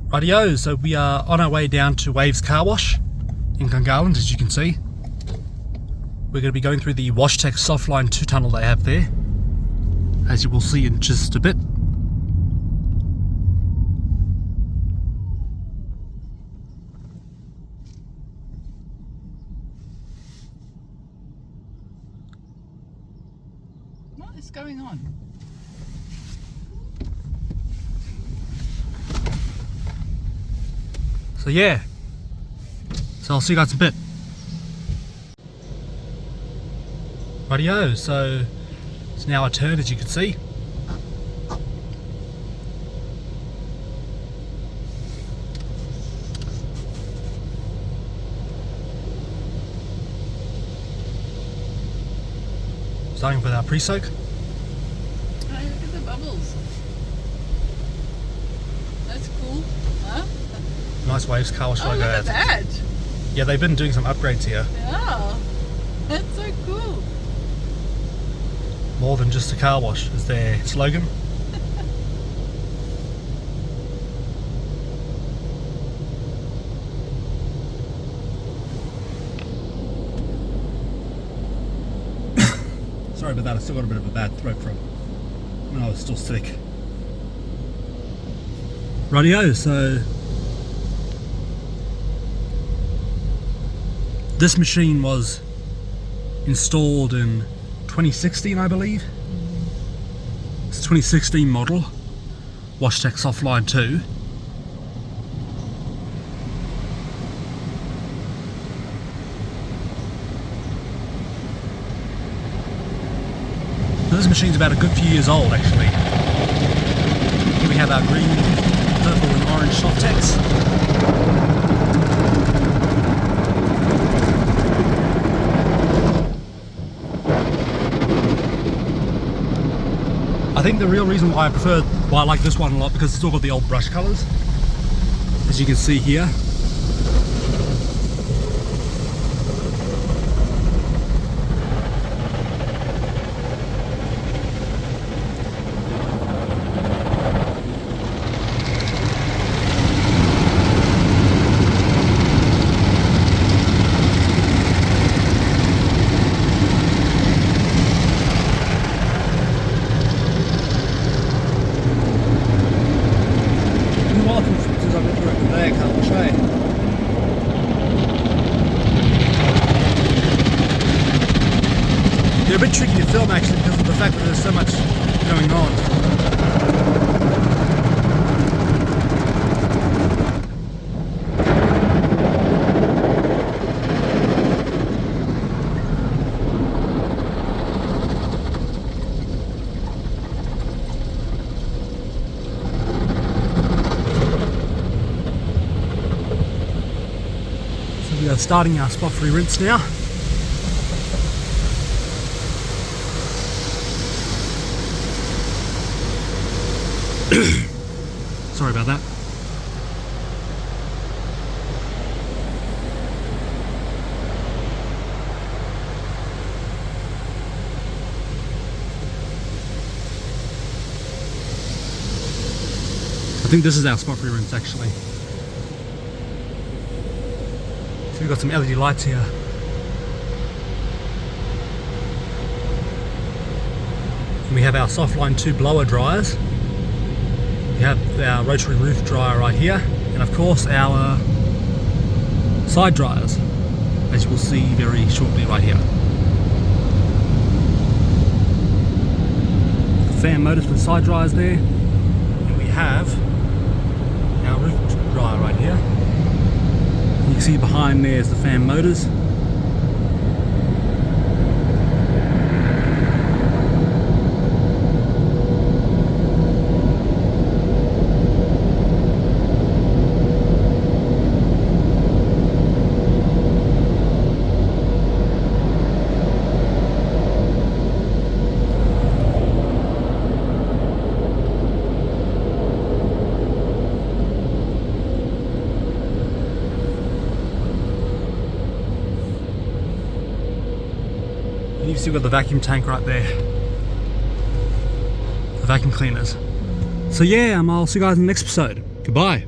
Rightio, so we are on our way down to Waves Car Wash in Gungahlin, as you can see. We're going to be going through the WashTec SoftLine 2 tunnel they have there, as you will see in just a bit. What is going on? So yeah, so I'll see you guys in a bit. Rightio, so it's now a turn, as you can see. Starting with our pre-soak. Oh, look at the bubbles. That's cool, huh? Nice Waves Car Wash Oh, logo. look at that. Yeah, they've been doing some upgrades here. Yeah, that's so cool. More than just a car wash is their slogan. Sorry about that, I still got a bit of a bad throat from when I was still sick. Rightio, so this machine was installed in 2016, I believe. It's a 2016 model, WashTec SoftLine 2. Now, this machine's about a good few years old, actually. Here we have our green, purple and orange SoftTecs. I think the real reason why I like this one a lot, because it's still got the old brush colours, as you can see here. They're a bit tricky to film actually because of the fact that there's so much going on. So we are starting our spot free rinse now. Sorry about that. I think this is our spot free rinse actually. So we've got some LED lights here. And we have our SoftLine 2 blower dryers. We have our rotary roof dryer right here, and of course our side dryers, as you will see very shortly right here. Fan motors for the side dryers there, and we have our roof dryer right here. You can see behind there is the fan motors. You've still got the vacuum tank right there, the vacuum cleaners. So yeah, I'll see you guys in the next episode. Goodbye.